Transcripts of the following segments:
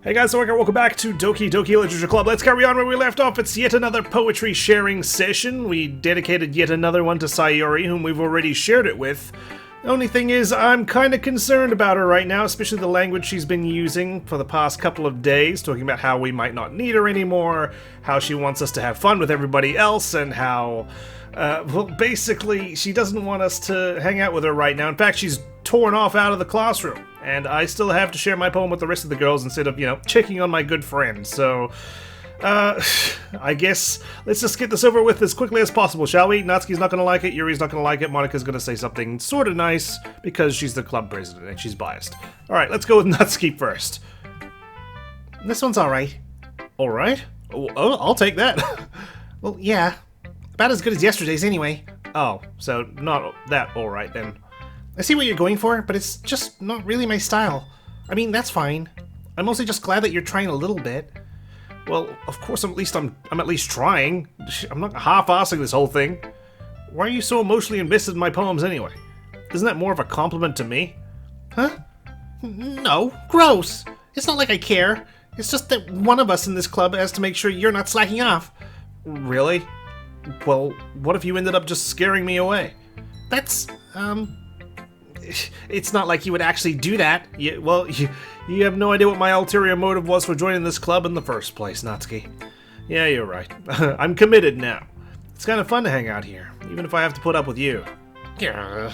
Hey guys, welcome back to Doki Doki Literature Club. Let's carry on where we left off. It's yet another poetry sharing session. We dedicated yet another one to Sayori, whom we've already shared it with. The only thing is, I'm kind of concerned about her right now, especially the language she's been using for the past couple of days, talking about how we might not need her anymore, how she wants us to have fun with everybody else, and how, well, basically, she doesn't want us to hang out with her right now. In fact, she's torn off out of the classroom, and I still have to share my poem with the rest of the girls instead of, checking on my good friend, so... I guess let's just get this over with as quickly as possible, shall we? Natsuki's not gonna like it, Yuri's not gonna like it, Monika's gonna say something sort of nice because she's the club president and she's biased. Alright, let's go with Natsuki first. This one's alright. Alright? Oh, I'll take that. Well, yeah. About as good as yesterday's anyway. Oh, so not that alright then. I see what you're going for, but it's just not really my style. I mean, that's fine. I'm mostly just glad that you're trying a little bit. Well, of course, I'm at least trying. I'm not half-assing this whole thing. Why are you so emotionally invested in my poems anyway? Isn't that more of a compliment to me? Huh? No, gross. It's not like I care. It's just that one of us in this club has to make sure you're not slacking off. Really? Well, what if you ended up just scaring me away? That's, it's not like you would actually do that. You have no idea what my ulterior motive was for joining this club in the first place, Natsuki. Yeah, you're right. I'm committed now. It's kind of fun to hang out here, even if I have to put up with you. Yeah.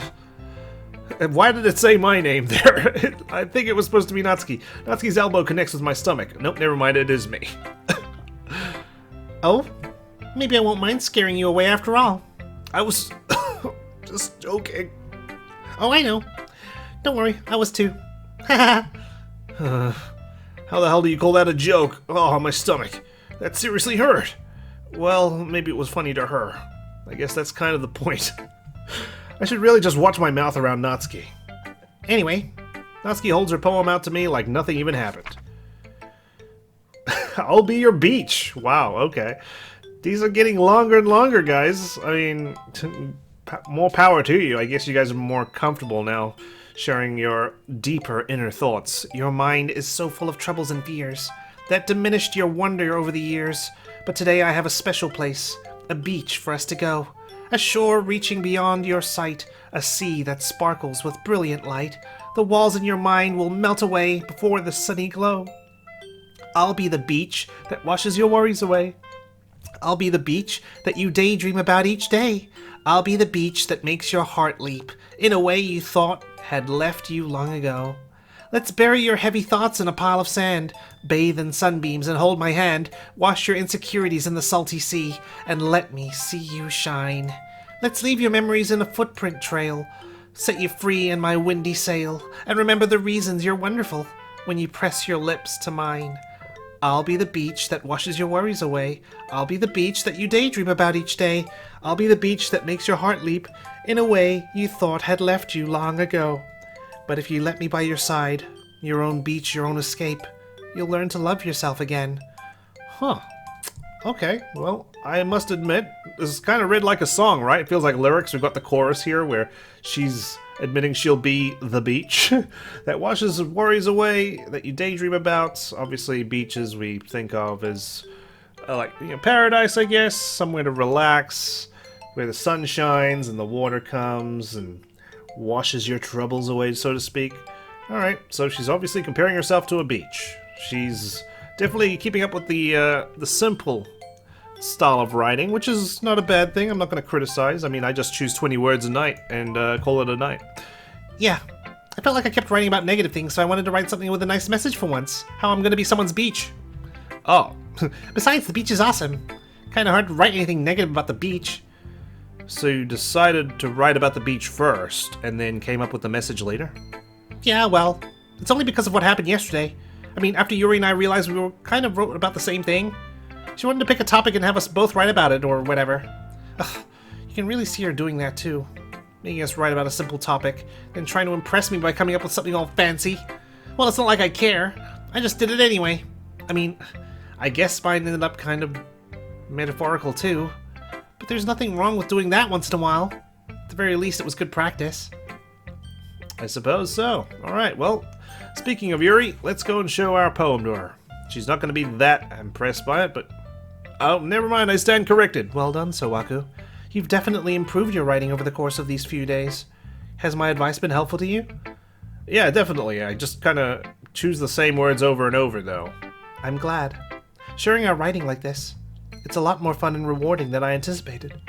Why did it say my name there? I think it was supposed to be Natsuki. Natsuki's elbow connects with my stomach. Nope, never mind, it is me. Oh? Maybe I won't mind scaring you away after all. I was just joking. Oh, I know. Don't worry, I was too. How the hell do you call that a joke? Oh, my stomach. That seriously hurt. Well, maybe it was funny to her. I guess that's kind of the point. I should really just watch my mouth around Natsuki. Anyway, Natsuki holds her poem out to me like nothing even happened. I'll be your beach. Wow, okay. These are getting longer and longer, guys. I mean, more power to you. I guess you guys are more comfortable now sharing your deeper inner thoughts. Your mind is so full of troubles and fears that diminished your wonder over the years. But today I have a special place, a beach for us to go, a shore reaching beyond your sight, a sea that sparkles with brilliant light. The walls in your mind will melt away before the sunny glow. I'll be the beach that washes your worries away. I'll be the beach that you daydream about each day. I'll be the beach that makes your heart leap in a way you thought had left you long ago. Let's bury your heavy thoughts in a pile of sand, bathe in sunbeams and hold my hand, wash your insecurities in the salty sea, and let me see you shine. Let's leave your memories in a footprint trail, set you free in my windy sail, and remember the reasons you're wonderful when you press your lips to mine. I'll be the beach that washes your worries away. I'll be the beach that you daydream about each day. I'll be the beach that makes your heart leap in a way you thought had left you long ago. But if you let me by your side, your own beach, your own escape, you'll learn to love yourself again. Huh. Okay, well, I must admit, this is kind of read like a song, right? It feels like lyrics. We've got the chorus here where she's admitting she'll be the beach that washes worries away, that you daydream about. Obviously, beaches we think of as paradise, I guess, somewhere to relax, where the sun shines and the water comes and washes your troubles away, so to speak. Alright, so she's obviously comparing herself to a beach. She's definitely keeping up with the simple style of writing, which is not a bad thing. I'm not going to criticize. I mean, I just choose 20 words a night and call it a night. Yeah, I felt like I kept writing about negative things, so I wanted to write something with a nice message for once. How I'm going to be someone's beach. Oh. Besides, the beach is awesome. Kind of hard to write anything negative about the beach. So you decided to write about the beach first, and then came up with the message later? Yeah, well, it's only because of what happened yesterday. I mean, after Yuri and I realized we were kind of wrote about the same thing, she wanted to pick a topic and have us both write about it, or whatever. Ugh, you can really see her doing that, too. Making us write about a simple topic, then trying to impress me by coming up with something all fancy. Well, it's not like I care. I just did it anyway. I mean, I guess mine ended up kind of metaphorical, too. But there's nothing wrong with doing that once in a while. At the very least, it was good practice. I suppose so. Alright, well, speaking of Yuri, let's go and show our poem to her. She's not going to be that impressed by it, but... Oh, never mind, I stand corrected. Well done, Sowaku. You've definitely improved your writing over the course of these few days. Has my advice been helpful to you? Yeah, definitely. I just kind of choose the same words over and over, though. I'm glad. Sharing our writing like this, it's a lot more fun and rewarding than I anticipated.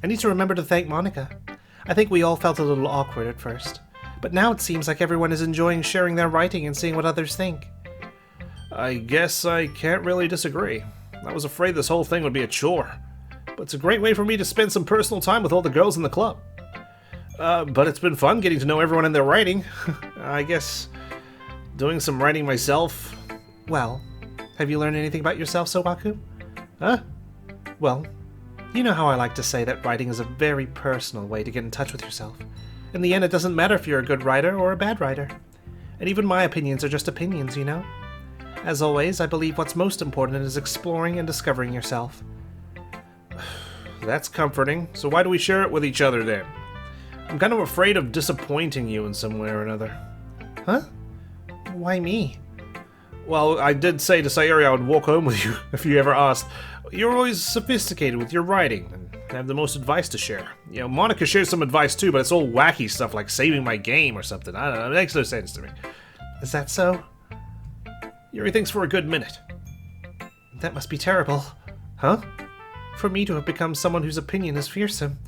I need to remember to thank Monika. I think we all felt a little awkward at first, but now it seems like everyone is enjoying sharing their writing and seeing what others think. I guess I can't really disagree. I was afraid this whole thing would be a chore, but it's a great way for me to spend some personal time with all the girls in the club. But it's been fun getting to know everyone in their writing. I guess doing some writing myself. Well, have you learned anything about yourself, Sowaku? Huh? Well, you know how I like to say that writing is a very personal way to get in touch with yourself. In the end, it doesn't matter if you're a good writer or a bad writer. And even my opinions are just opinions, you know? As always, I believe what's most important is exploring and discovering yourself. That's comforting. So why do we share it with each other then? I'm kind of afraid of disappointing you in some way or another. Huh? Why me? Well, I did say to Sayori I would walk home with you if you ever asked. You're always sophisticated with your writing and have the most advice to share. You know, Monika shares some advice too, but it's all wacky stuff like saving my game or something. I don't know, it makes no sense to me. Is that so? Yuri thinks for a good minute. That must be terrible. Huh? For me to have become someone whose opinion is fearsome.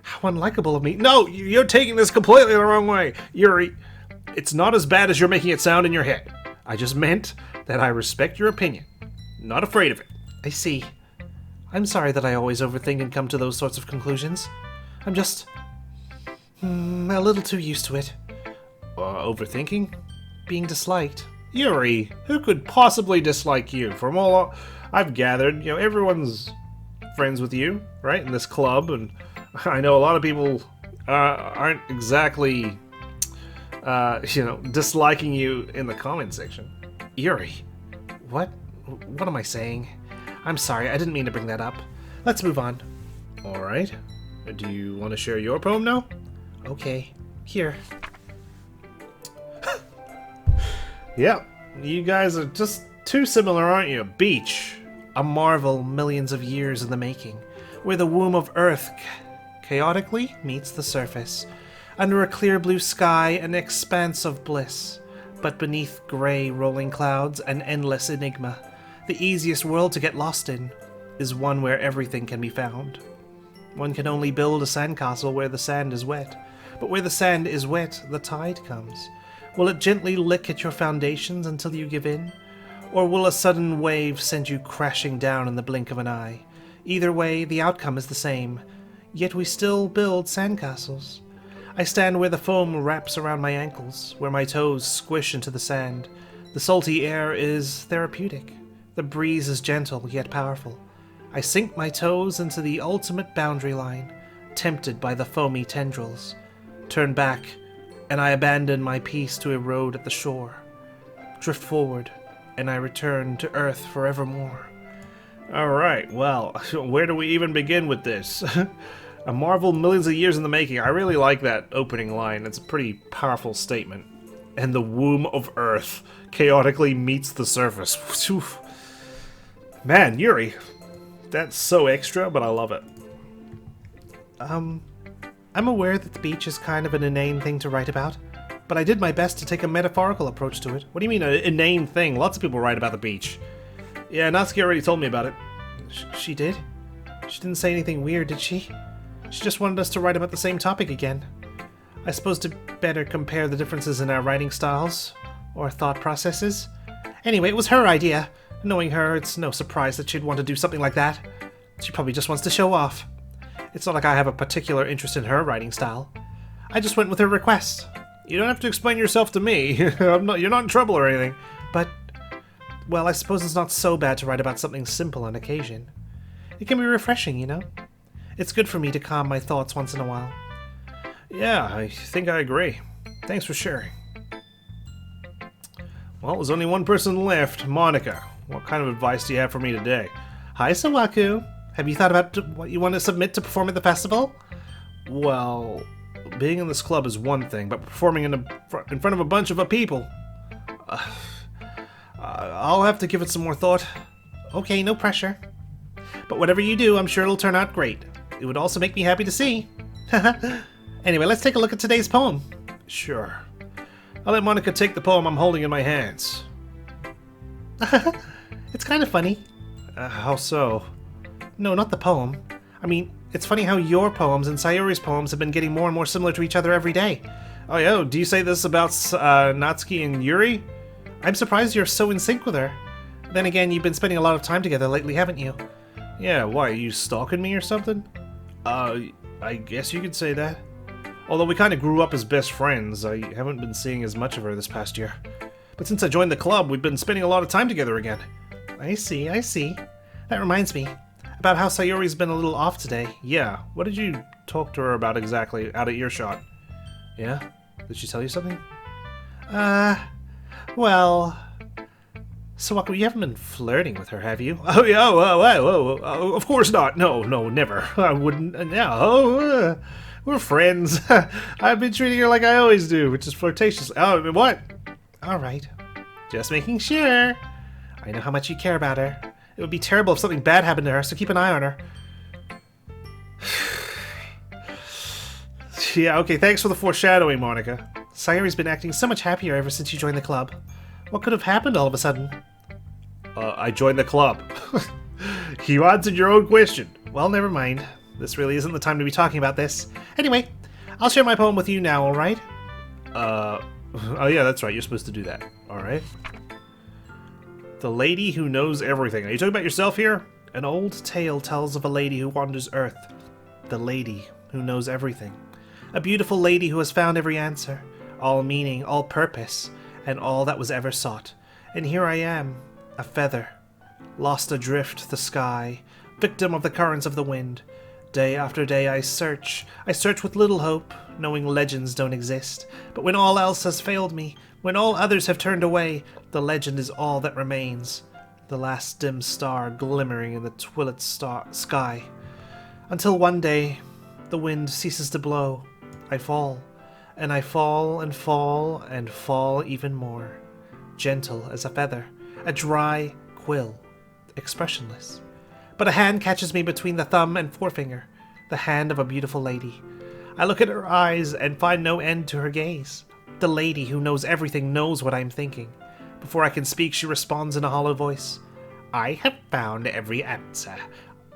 How unlikable of me. No, you're taking this completely the wrong way. Yuri, it's not as bad as you're making it sound in your head. I just meant that I respect your opinion. Not afraid of it. I see. I'm sorry that I always overthink and come to those sorts of conclusions. I'm just... a little too used to it. Overthinking? Being disliked. Yuri, who could possibly dislike you? From all I've gathered, you know, everyone's friends with you, right, in this club, and I know a lot of people aren't exactly, disliking you in the comment section. Yuri, what am I saying? I'm sorry, I didn't mean to bring that up. Let's move on. Alright. Do you want to share your poem now? Okay. Here. Yeah, you guys are just too similar, aren't you? Beach. A marvel millions of years in the making, where the womb of Earth chaotically meets the surface. Under a clear blue sky, an expanse of bliss. But beneath grey rolling clouds, an endless enigma. The easiest world to get lost in is one where everything can be found. One can only build a sandcastle where the sand is wet. But where the sand is wet, the tide comes. Will it gently lick at your foundations until you give in? Or will a sudden wave send you crashing down in the blink of an eye? Either way, the outcome is the same. Yet we still build sandcastles. I stand where the foam wraps around my ankles, where my toes squish into the sand. The salty air is therapeutic. The breeze is gentle yet powerful. I sink my toes into the ultimate boundary line, tempted by the foamy tendrils. Turn back, and I abandon my peace to erode at the shore. Drift forward, and I return to Earth forevermore. Alright, well, where do we even begin with this? A marvel millions of years in the making. I really like that opening line. It's a pretty powerful statement. And the womb of Earth chaotically meets the surface. Man, Yuri, that's so extra, but I love it. I'm aware that the beach is kind of an inane thing to write about, but I did my best to take a metaphorical approach to it. What do you mean, an inane thing? Lots of people write about the beach. Yeah, Natsuki already told me about it. She did? She didn't say anything weird, did she? She just wanted us to write about the same topic again. I suppose to better compare the differences in our writing styles, or thought processes. Anyway, it was her idea. Knowing her, it's no surprise that she'd want to do something like that. She probably just wants to show off. It's not like I have a particular interest in her writing style. I just went with her request. You don't have to explain yourself to me. You're not in trouble or anything. But, well, I suppose it's not so bad to write about something simple on occasion. It can be refreshing, you know? It's good for me to calm my thoughts once in a while. Yeah, I think I agree. Thanks for sharing. Well, there's only one person left, Monika. What kind of advice do you have for me today? Hi, Sowaku. Have you thought about what you want to submit to perform at the festival? Well, being in this club is one thing, but performing in front of a bunch of people... I'll have to give it some more thought. Okay, no pressure. But whatever you do, I'm sure it'll turn out great. It would also make me happy to see. Anyway, let's take a look at today's poem. Sure. I'll let Monika take the poem I'm holding in my hands. It's kind of funny. How so? No, not the poem. I mean, it's funny how your poems and Sayori's poems have been getting more and more similar to each other every day. Oh yeah, do you say this about Natsuki and Yuri? I'm surprised you're so in sync with her. Then again, you've been spending a lot of time together lately, haven't you? Yeah, why, are you stalking me or something? I guess you could say that. Although we kind of grew up as best friends, I haven't been seeing as much of her this past year. But since I joined the club, we've been spending a lot of time together again. I see. That reminds me, about how Sayori's been a little off today. Yeah, what did you talk to her about exactly, out of earshot? Yeah? Did she tell you something? Well... So, you haven't been flirting with her, have you? Oh, yeah, oh, of course not. No, never. I wouldn't. No, we're friends. I've been treating her like I always do, which is flirtatious. Oh, what? All right. Just making sure. I know how much you care about her. It would be terrible if something bad happened to her, so keep an eye on her. Yeah, okay, thanks for the foreshadowing, Monika. Sayori's been acting so much happier ever since you joined the club. What could have happened all of a sudden? I joined the club. You answered your own question. Well, never mind. This really isn't the time to be talking about this. Anyway, I'll share my poem with you now, alright? Oh yeah, that's right, you're supposed to do that. Alright. The lady who knows everything. Are you talking about yourself here? An old tale tells of a lady who wanders Earth. The lady who knows everything. A beautiful lady who has found every answer, all meaning, all purpose, and all that was ever sought. And here I am, a feather, lost adrift the sky, victim of the currents of the wind. Day after day I search with little hope, knowing legends don't exist. But when all else has failed me, when all others have turned away, the legend is all that remains. The last dim star glimmering in the twilit sky. Until one day, the wind ceases to blow. I fall, and I fall and fall and fall even more. Gentle as a feather, a dry quill, expressionless. But a hand catches me between the thumb and forefinger, the hand of a beautiful lady. I look at her eyes and find no end to her gaze. The lady who knows everything knows what I'm thinking. Before I can speak, she responds in a hollow voice. I have found every answer,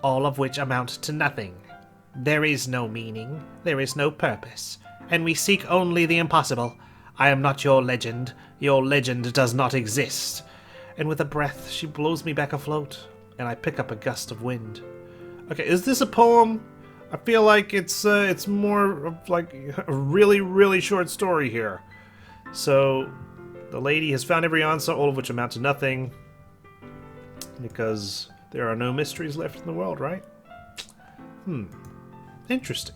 all of which amount to nothing. There is no meaning, there is no purpose, and we seek only the impossible. I am not your legend does not exist. And with a breath, she blows me back afloat, and I pick up a gust of wind. Okay, is this a poem? I feel like it's more of like a really, really short story here. So, the lady has found every answer, all of which amount to nothing, because there are no mysteries left in the world, right? Interesting.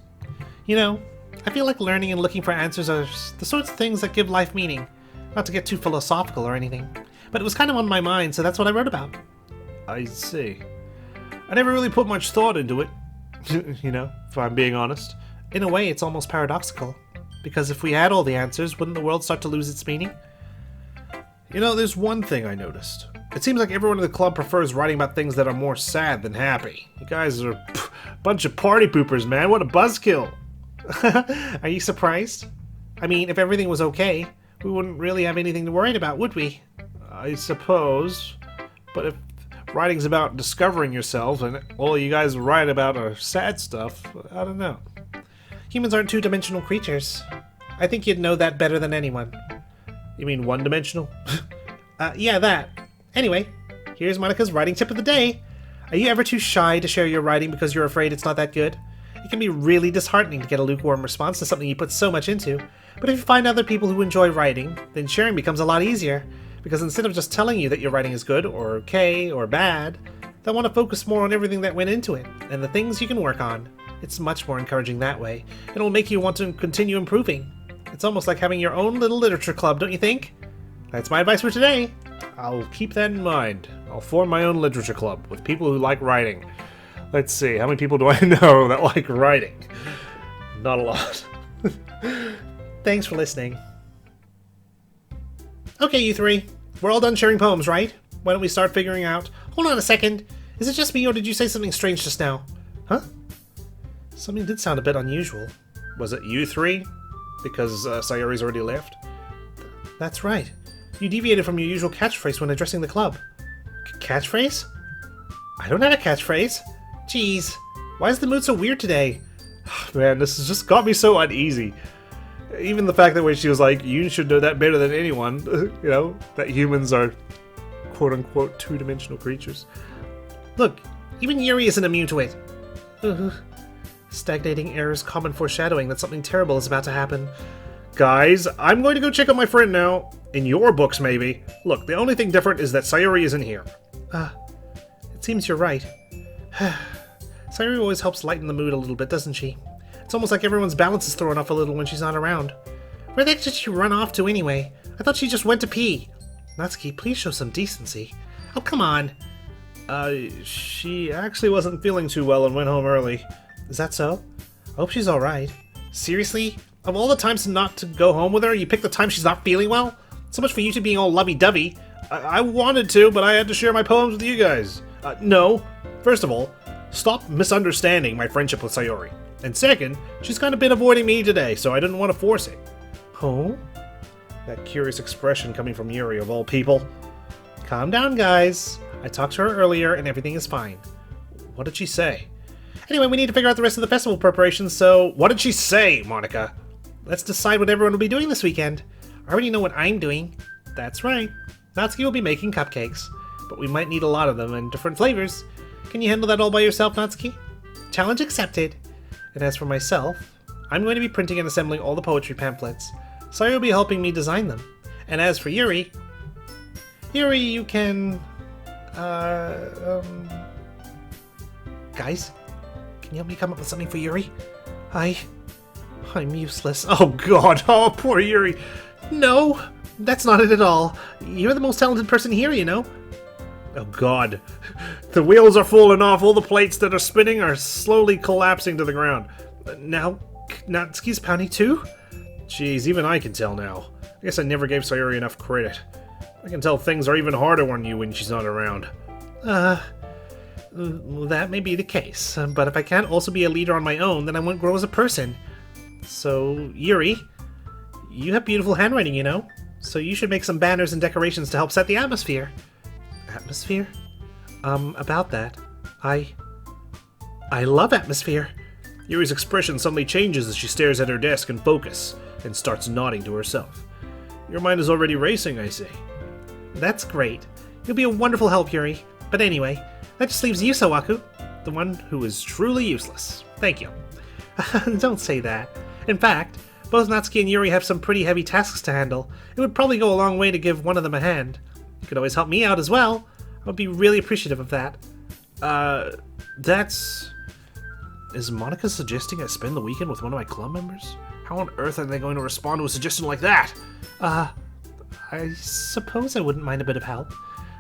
You know, I feel like learning and looking for answers are the sorts of things that give life meaning. Not to get too philosophical or anything, but it was kind of on my mind, so that's what I wrote about. I see. I never really put much thought into it, you know, if I'm being honest. In a way, it's almost paradoxical, because if we had all the answers, wouldn't the world start to lose its meaning? You know, there's one thing I noticed. It seems like everyone in the club prefers writing about things that are more sad than happy. You guys are a bunch of party poopers, man. What a buzzkill. Are you surprised? I mean, if everything was okay, we wouldn't really have anything to worry about, would we? I suppose. But if writing's about discovering yourself and all you guys write about are sad stuff, I don't know. Humans aren't two-dimensional creatures. I think you'd know that better than anyone. You mean one-dimensional? Yeah, that. Anyway, here's Monika's writing tip of the day. Are you ever too shy to share your writing because you're afraid it's not that good? It can be really disheartening to get a lukewarm response to something you put so much into. But if you find other people who enjoy writing, then sharing becomes a lot easier. Because instead of just telling you that your writing is good, or okay, or bad, they'll want to focus more on everything that went into it, and the things you can work on. It's much more encouraging that way. It'll make you want to continue improving. It's almost like having your own little literature club, don't you think? That's my advice for today. I'll keep that in mind. I'll form my own literature club with people who like writing. Let's see, how many people do I know that like writing? Not a lot. Thanks for listening. Okay, you three. We're all done sharing poems, right? Why don't we start figuring out... Hold on a second. Is it just me, or did you say something strange just now? Huh? Something did sound a bit unusual. Was it you three? Because Sayori's already left? That's right. You deviated from your usual catchphrase when addressing the club. Catchphrase? I don't have a catchphrase. Jeez. Why is the mood so weird today? Man, this has just got me so uneasy. Even the fact that when she was like, you should know that better than anyone, you know, that humans are quote-unquote two-dimensional creatures. Look, even Yuri isn't immune to it. Stagnating air is common foreshadowing that something terrible is about to happen. Guys, I'm going to go check on my friend now. In your books, maybe. Look, the only thing different is that Sayori isn't here. It seems you're right. Sayori always helps lighten the mood a little bit, doesn't she? It's almost like everyone's balance is thrown off a little when she's not around. Where the heck did she run off to anyway? I thought she just went to pee. Natsuki, please show some decency. Oh, come on. She actually wasn't feeling too well and went home early. Is that so? I hope she's alright. Seriously? Of all the times not to go home with her, you pick the time she's not feeling well? So much for you two being all lovey-dovey. I wanted to, but I had to share my poems with you guys. No. First of all, stop misunderstanding my friendship with Sayori. And second, she's kind of been avoiding me today, so I didn't want to force it. Oh? That curious expression coming from Yuri, of all people. Calm down, guys. I talked to her earlier, and everything is fine. What did she say? Anyway, we need to figure out the rest of the festival preparations, so... What did she say, Monika? Let's decide what everyone will be doing this weekend. I already know what I'm doing. That's right. Natsuki will be making cupcakes. But we might need a lot of them, and different flavors. Can you handle that all by yourself, Natsuki? Challenge accepted. And as for myself, I'm going to be printing and assembling all the poetry pamphlets. Sayori will be helping me design them. And as for Yuri... Yuri, you can... Guys? Can you help me come up with something for Yuri? I'm useless. Oh god, oh poor Yuri. No, that's not it at all. You're the most talented person here, you know. Oh god. The wheels are falling off, all the plates that are spinning are slowly collapsing to the ground. Now, Natsuki's pounding too? Jeez, even I can tell now. I guess I never gave Sayori enough credit. I can tell things are even harder on you when she's not around. That may be the case, but if I can't also be a leader on my own, then I won't grow as a person. So, Yuri, you have beautiful handwriting, you know? So you should make some banners and decorations to help set the atmosphere. Atmosphere? About that, I love atmosphere. Yuri's expression suddenly changes as she stares at her desk in focus and starts nodding to herself. Your mind is already racing, I see. That's great. You'll be a wonderful help, Yuri. But anyway, that just leaves you, Sawaku, the one who is truly useless. Thank you. Don't say that. In fact, both Natsuki and Yuri have some pretty heavy tasks to handle. It would probably go a long way to give one of them a hand. You could always help me out as well. I would be really appreciative of that. Is Monika suggesting I spend the weekend with one of my club members? How on earth are they going to respond to a suggestion like that? I suppose I wouldn't mind a bit of help.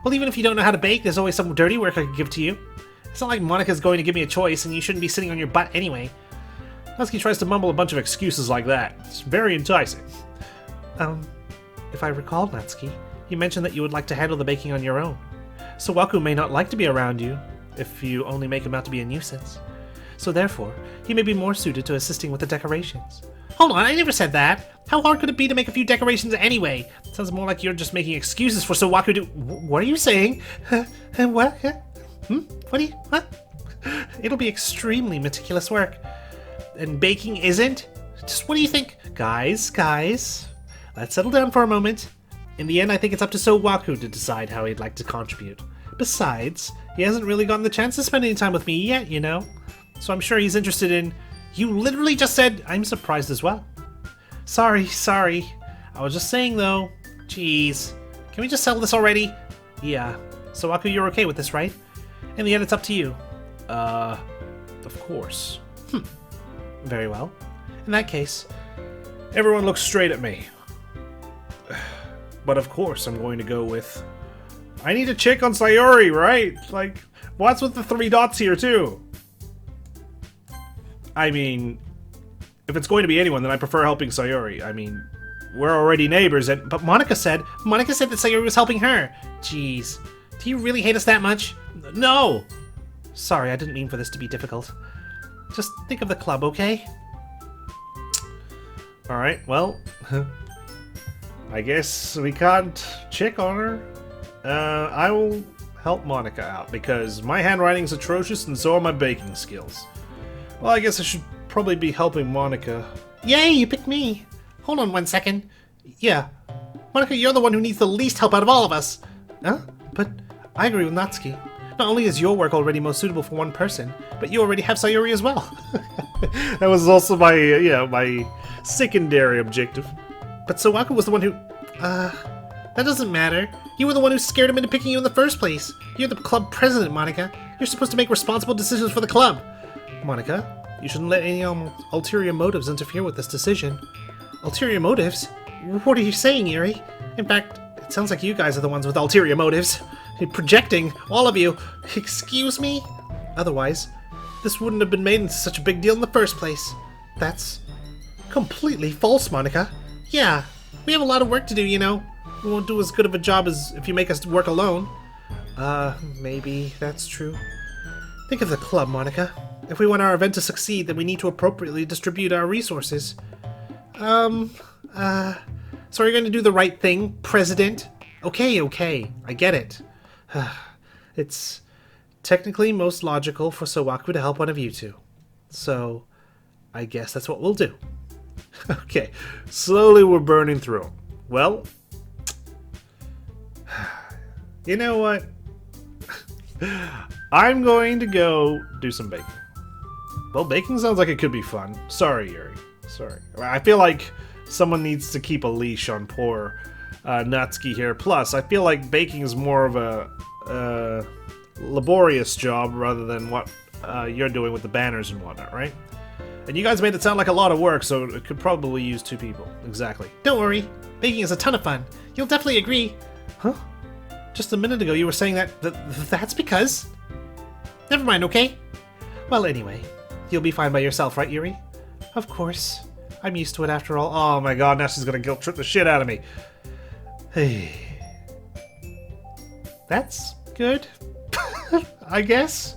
Well, even if you don't know how to bake, there's always some dirty work I could give to you. It's not like Monika's going to give me a choice, and you shouldn't be sitting on your butt anyway. Natsuki tries to mumble a bunch of excuses like that. It's very enticing. If I recall, Natsuki, you mentioned that you would like to handle the baking on your own. Sawaku may not like to be around you, if you only make him out to be a nuisance. So therefore, he may be more suited to assisting with the decorations. Hold on, I never said that! How hard could it be to make a few decorations anyway? It sounds more like you're just making excuses for Sawaku to... What are you saying? What? What? It'll be extremely meticulous work. And baking isn't? Just what do you think? Guys, let's settle down for a moment. In the end, I think it's up to Sawaku to decide how he'd like to contribute. Besides, he hasn't really gotten the chance to spend any time with me yet, you know? So I'm sure he's interested in... You literally just said, I'm surprised as well. Sorry. I was just saying though. Jeez. Can we just settle this already? Yeah. Sawaku, you're okay with this, right? In the end, it's up to you. Of course. Very well. In that case... Everyone looks straight at me. But of course I'm going to go with... I need to check on Sayori, right? Like, what's with the 3 dots here too? I mean, if it's going to be anyone, then I prefer helping Sayori. I mean, we're already neighbors, and... But Monika said that Sayori was helping her. Jeez. Do you really hate us that much? No! Sorry, I didn't mean for this to be difficult. Just think of the club, okay? Alright, well... I guess we can't check on her. I will help Monika out, because my handwriting's atrocious and so are my baking skills. Well, I guess I should probably be helping Monika. Yay, you picked me! Hold on 1 second. Yeah. Monika, you're the one who needs the least help out of all of us! Huh? But I agree with Natsuki. Not only is your work already most suitable for one person, but you already have Sayori as well. That was also my, my secondary objective. But Sowaku was the one who... that doesn't matter. You were the one who scared him into picking you in the first place. You're the club president, Monika. You're supposed to make responsible decisions for the club. Monika, you shouldn't let any ulterior motives interfere with this decision. Ulterior motives? What are you saying, Yuri? In fact, it sounds like you guys are the ones with ulterior motives. You're projecting, all of you. Excuse me? Otherwise, this wouldn't have been made into such a big deal in the first place. That's completely false, Monika. Yeah, we have a lot of work to do, you know. We won't do as good of a job as if you make us work alone. Maybe that's true. Think of the club, Monika. If we want our event to succeed, then we need to appropriately distribute our resources. So are you going to do the right thing, President? Okay, I get it. It's technically most logical for Sowaku to help one of you two. So, I guess that's what we'll do. Okay, slowly we're burning through them. Well, you know what? I'm going to go do some baking. Well, baking sounds like it could be fun. Sorry, Yuri. Sorry. I feel like someone needs to keep a leash on poor Natsuki here. Plus, I feel like baking is more of a laborious job rather than what you're doing with the banners and whatnot, right? And you guys made it sound like a lot of work, so it could probably use 2 people. Exactly. Don't worry. Baking is a ton of fun. You'll definitely agree. Huh? Just a minute ago you were saying that's because... Never mind, okay? Well, anyway, you'll be fine by yourself, right, Yuri? Of course. I'm used to it after all. Oh my god, now she's gonna guilt trip the shit out of me. Hey. That's good. I guess.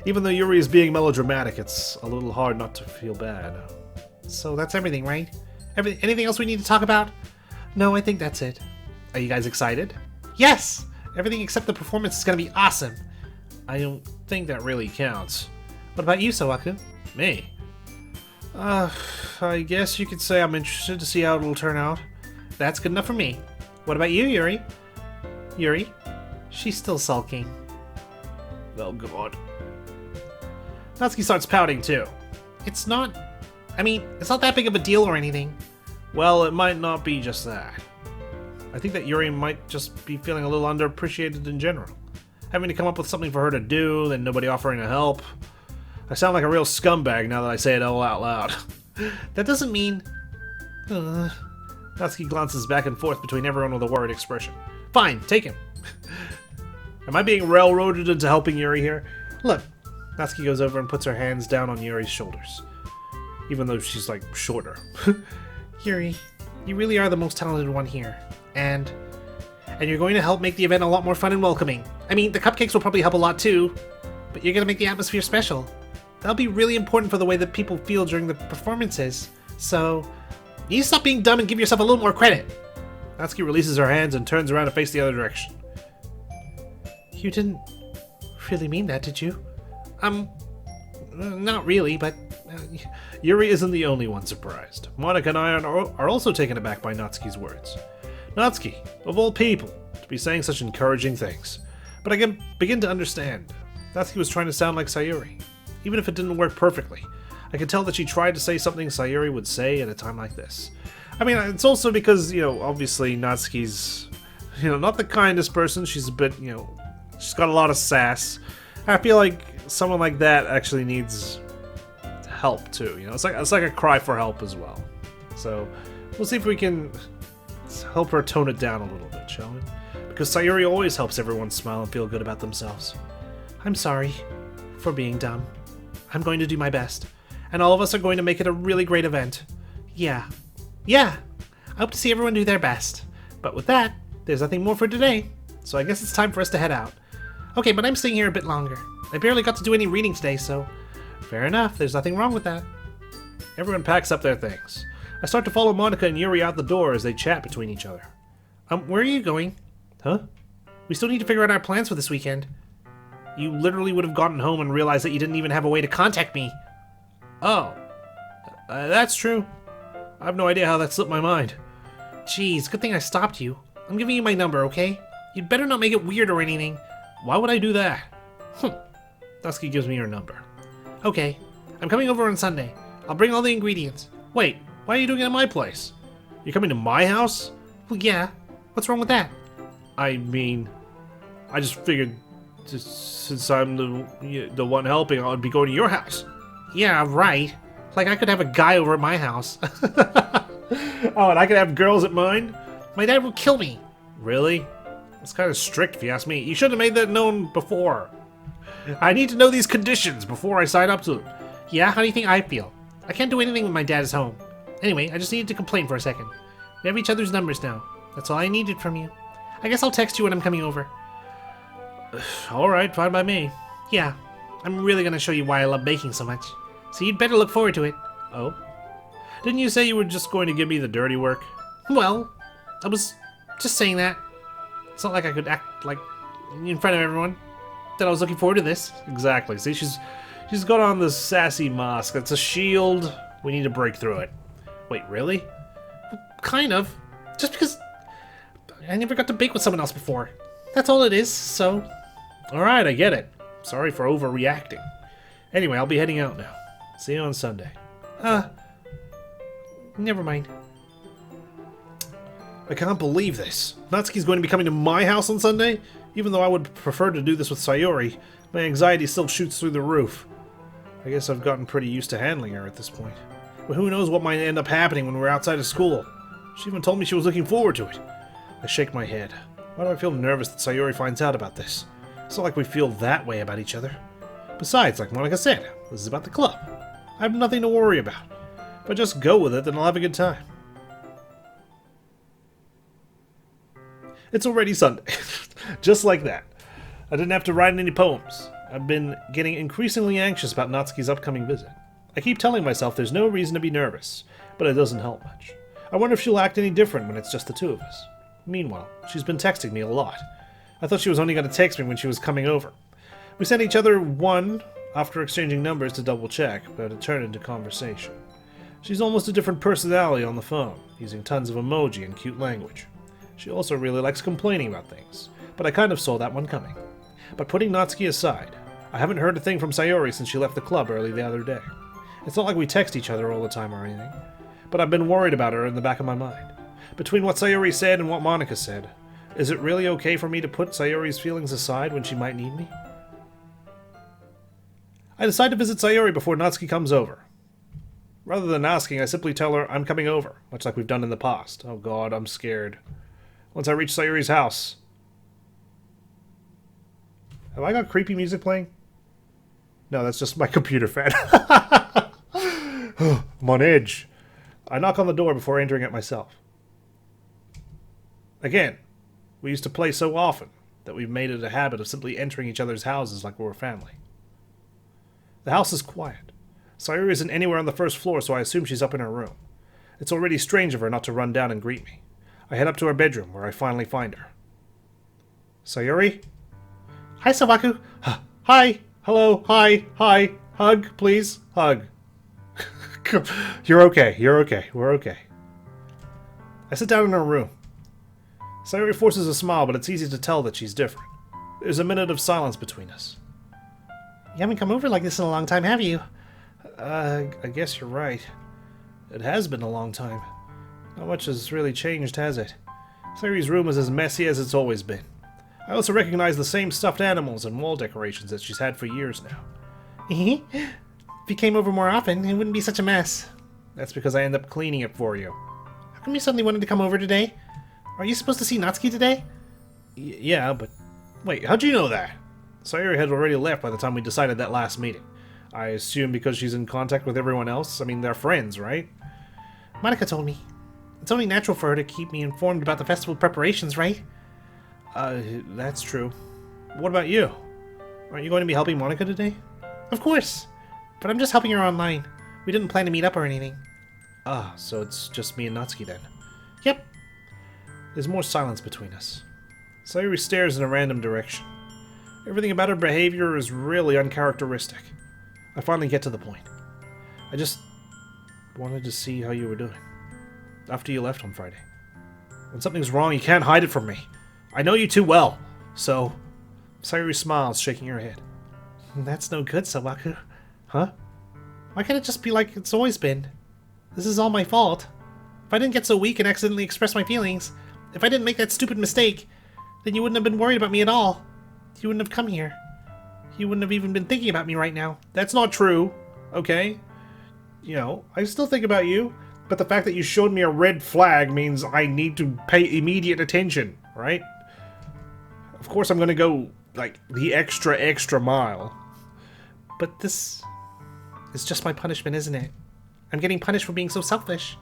Even though Yuri is being melodramatic, it's a little hard not to feel bad. So that's everything, right? Anything else we need to talk about? No, I think that's it. Are you guys excited? Yes! Everything except the performance is gonna be awesome. I don't think that really counts. What about you, Sowaku? Me? I guess you could say I'm interested to see how it'll turn out. That's good enough for me. What about you, Yuri? Yuri? She's still sulking. Oh god. Natsuki starts pouting too. It's not that big of a deal or anything. Well, it might not be just that. I think that Yuri might just be feeling a little underappreciated in general. Having to come up with something for her to do, then nobody offering to help. I sound like a real scumbag now that I say it all out loud. That doesn't mean... Natsuki glances back and forth between everyone with a worried expression. Fine, take him. Am I being railroaded into helping Yuri here? Look. Natsuki goes over and puts her hands down on Yuri's shoulders. Even though she's, like, shorter. Yuri, you really are the most talented one here. And you're going to help make the event a lot more fun and welcoming. I mean, the cupcakes will probably help a lot too, but you're going to make the atmosphere special. That'll be really important for the way that people feel during the performances. So, you need to stop being dumb and give yourself a little more credit. Natsuki releases her hands and turns around to face the other direction. You didn't really mean that, did you? Not really, but... Yuri isn't the only one surprised. Monika and I are also taken aback by Natsuki's words. Natsuki, of all people, to be saying such encouraging things. But I can begin to understand. Natsuki was trying to sound like Sayori. Even if it didn't work perfectly, I could tell that she tried to say something Sayori would say at a time like this. I mean, it's also because, obviously Natsuki's, not the kindest person. She's a bit, she's got a lot of sass. I feel like someone like that actually needs help too. It's like a cry for help as well. So we'll see if we can help her tone it down a little bit, shall we? Because Sayori always helps everyone smile and feel good about themselves. I'm sorry for being dumb. I'm going to do my best. and all of us are going to make it a really great event. Yeah. Yeah. I hope to see everyone do their best. But with that, there's nothing more for today, so I guess it's time for us to head out. Okay, but I'm staying here a bit longer. I barely got to do any reading today, so fair enough, there's nothing wrong with that. Everyone packs up their things. I start to follow Monika and Yuri out the door as they chat between each other. Where are you going? Huh? We still need to figure out our plans for this weekend. You literally would have gotten home and realized that you didn't even have a way to contact me. Oh. That's true. I have no idea how that slipped my mind. Jeez, good thing I stopped you. I'm giving you my number, okay? You'd better not make it weird or anything. Why would I do that? Natsuki gives me her number. Okay. I'm coming over on Sunday. I'll bring all the ingredients. Wait, why are you doing it at my place? You're coming to my house? Well, yeah. What's wrong with that? I mean, I just figured since I'm the one helping, I'd be going to your house. Yeah, right. Like I could have a guy over at my house. Oh, and I could have girls at mine? My dad would kill me. Really? That's kind of strict if you ask me. You should have made that known before. I need to know these conditions before I sign up to them. Yeah, how do you think I feel? I can't do anything when my dad is home. Anyway, I just needed to complain for a second. We have each other's numbers now. That's all I needed from you. I guess I'll text you when I'm coming over. Alright, fine by me. Yeah, I'm really gonna show you why I love baking so much. So you'd better look forward to it. Oh? Didn't you say you were just going to give me the dirty work? Well, I was just saying that. It's not like I could act like in front of everyone that I was looking forward to this. Exactly. See, she's got on this sassy mask. It's a shield. We need to break through it. Wait, really? Kind of. Just because I never got to bake with someone else before. That's all it is, so... Alright, I get it. Sorry for overreacting. Anyway, I'll be heading out now. See you on Sunday. Never mind. I can't believe this. Natsuki's going to be coming to my house on Sunday? Even though I would prefer to do this with Sayori, my anxiety still shoots through the roof. I guess I've gotten pretty used to handling her at this point. But who knows what might end up happening when we're outside of school. She even told me she was looking forward to it. I shake my head. Why do I feel nervous that Sayori finds out about this? It's not like we feel that way about each other. Besides, like Monika said, this is about the club. I have nothing to worry about. If I just go with it, then I'll have a good time. It's already Sunday. Just like that. I didn't have to write any poems. I've been getting increasingly anxious about Natsuki's upcoming visit. I keep telling myself there's no reason to be nervous, but it doesn't help much. I wonder if she'll act any different when it's just the two of us. Meanwhile, she's been texting me a lot. I thought she was only going to text me when she was coming over. We sent each other one after exchanging numbers to double check, but it turned into conversation. She's almost a different personality on the phone, using tons of emoji and cute language. She also really likes complaining about things, but I kind of saw that one coming. But putting Natsuki aside, I haven't heard a thing from Sayori since she left the club early the other day. It's not like we text each other all the time or anything, but I've been worried about her in the back of my mind. Between what Sayori said and what Monika said, is it really okay for me to put Sayori's feelings aside when she might need me? I decide to visit Sayori before Natsuki comes over. Rather than asking, I simply tell her I'm coming over, much like we've done in the past. Oh god, I'm scared. Once I reach Sayori's house... Have I got creepy music playing? No, that's just my computer fan. I'm on edge. I knock on the door before entering it myself. Again, we used to play so often that we've made it a habit of simply entering each other's houses like we're family. The house is quiet. Sayori isn't anywhere on the first floor, so I assume she's up in her room. It's already strange of her not to run down and greet me. I head up to her bedroom, where I finally find her. Sayori? Hi, Sawaku. Hi. Hello. Hi. Hi. Hug, please. Hug. You're okay. You're okay. We're okay. I sit down in her room. Sayori forces a smile, but it's easy to tell that she's different. There's a minute of silence between us. You haven't come over like this in a long time, have you? I guess you're right. It has been a long time. Not much has really changed, has it? Sayori's room is as messy as it's always been. I also recognize the same stuffed animals and wall decorations that she's had for years now. If you came over more often, it wouldn't be such a mess. That's because I end up cleaning it for you. How come you suddenly wanted to come over today? Are you supposed to see Natsuki today? Yeah, but... Wait, how'd you know that? Sayori had already left by the time we decided that last meeting. I assume because she's in contact with everyone else? I mean, they're friends, right? Monika told me. It's only natural for her to keep me informed about the festival preparations, right? That's true. What about you? Aren't you going to be helping Monika today? Of course. But I'm just helping her online. We didn't plan to meet up or anything. Ah, so it's just me and Natsuki then. Yep. There's more silence between us. Sayori stares in a random direction. Everything about her behavior is really uncharacteristic. I finally get to the point. I just wanted to see how you were doing. After you left on Friday. When something's wrong, you can't hide it from me. I know you too well. So, Sayori smiles, shaking her head. That's no good, Sawaku. Huh? Why can't it just be like it's always been? This is all my fault. If I didn't get so weak and accidentally express my feelings, if I didn't make that stupid mistake, then you wouldn't have been worried about me at all. You wouldn't have come here. You wouldn't have even been thinking about me right now. That's not true, okay? You know, I still think about you, but the fact that you showed me a red flag means I need to pay immediate attention, right? Of course I'm gonna go, like, the extra mile. But this is just my punishment, isn't it? I'm getting punished for being so selfish.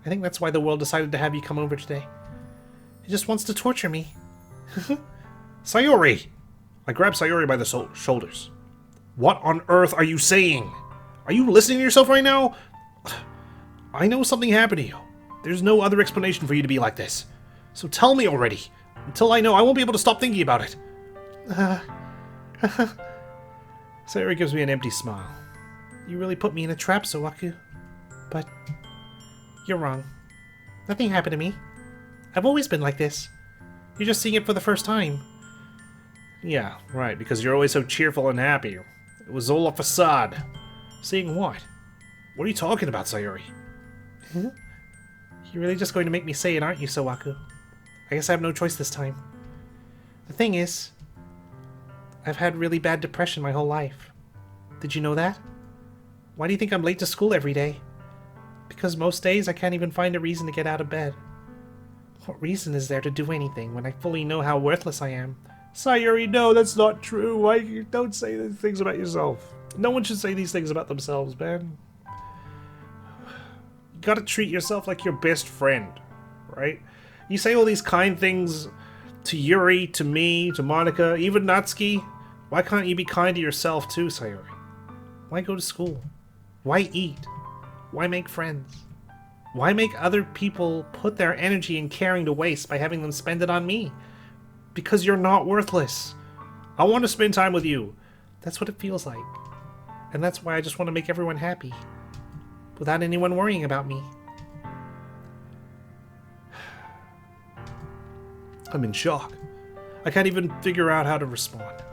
I think that's why the world decided to have you come over today. It just wants to torture me. Sayori! I grab Sayori by the shoulders. What on earth are you saying? Are you listening to yourself right now? I know something happened to you. There's no other explanation for you to be like this. So tell me already. Until I know, I won't be able to stop thinking about it. Sayori gives me an empty smile. You really put me in a trap, Sawaku. But you're wrong. Nothing happened to me. I've always been like this. You're just seeing it for the first time. Yeah, right, because you're always so cheerful and happy. It was all a facade. Seeing what? What are you talking about, Sayori? You're really just going to make me say it, aren't you, Sawaku? I guess I have no choice this time. The thing is, I've had really bad depression my whole life. Did you know that? Why do you think I'm late to school every day? Because most days I can't even find a reason to get out of bed. What reason is there to do anything when I fully know how worthless I am? Sayori, no, that's not true. Why you don't say these things about yourself? No one should say these things about themselves, man. You gotta treat yourself like your best friend, right? You say all these kind things to Yuri, to me, to Monika, even Natsuki. Why can't you be kind to yourself too, Sayori? Why go to school? Why eat? Why make friends? Why make other people put their energy and caring to waste by having them spend it on me? Because you're not worthless. I want to spend time with you. That's what it feels like. And that's why I just want to make everyone happy. Without anyone worrying about me. I'm in shock. I can't even figure out how to respond.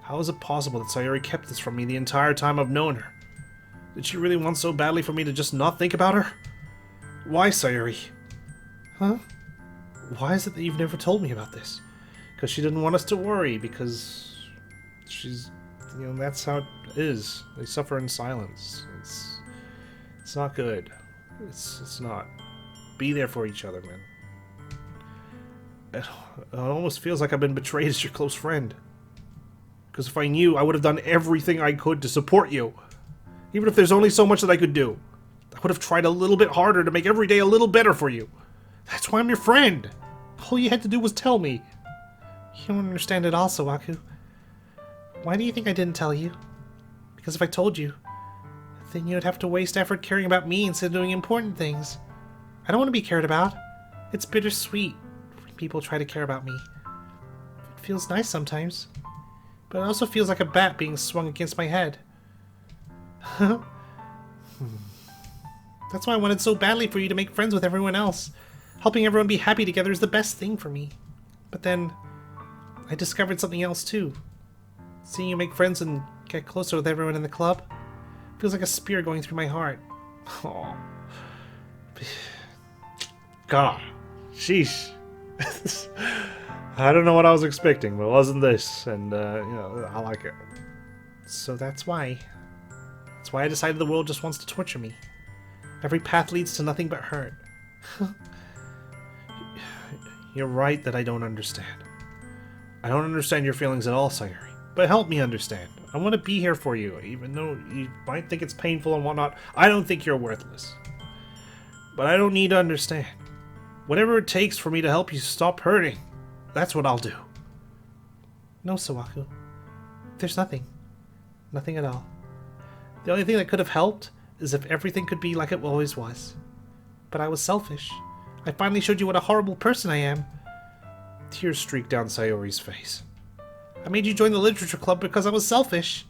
How is it possible that Sayori kept this from me the entire time I've known her? Did she really want so badly for me to just not think about her? Why, Sayori? Huh? Why is it that you've never told me about this? Because she didn't want us to worry, because she's, you know, that's how it is. They suffer in silence. It's not good. It's not. Be there for each other, man. It almost feels like I've been betrayed as your close friend. Because if I knew, I would have done everything I could to support you. Even if there's only so much that I could do. I would have tried a little bit harder to make every day a little better for you. That's why I'm your friend. All you had to do was tell me. You don't understand at all, Sawaku. Why do you think I didn't tell you? Because if I told you, then you'd have to waste effort caring about me instead of doing important things. I don't want to be cared about. It's bittersweet when people try to care about me. It feels nice sometimes. But it also feels like a bat being swung against my head. That's why I wanted so badly for you to make friends with everyone else. Helping everyone be happy together is the best thing for me. But then, I discovered something else too. Seeing you make friends and get closer with everyone in the club feels like a spear going through my heart. Oh. God. Sheesh. I don't know what I was expecting, but it wasn't this. And, you know, I like it. So that's why. That's why I decided the world just wants to torture me. Every path leads to nothing but hurt. You're right that I don't understand. I don't understand your feelings at all, Sayori. But help me understand. I want to be here for you, even though you might think it's painful and whatnot. I don't think you're worthless. But I don't need to understand. Whatever it takes for me to help you stop hurting, that's what I'll do. No, Sawaku. There's nothing. Nothing at all. The only thing that could have helped is if everything could be like it always was. But I was selfish. I finally showed you what a horrible person I am. Tears streaked down Sayori's face. I made you join the literature club because I was selfish.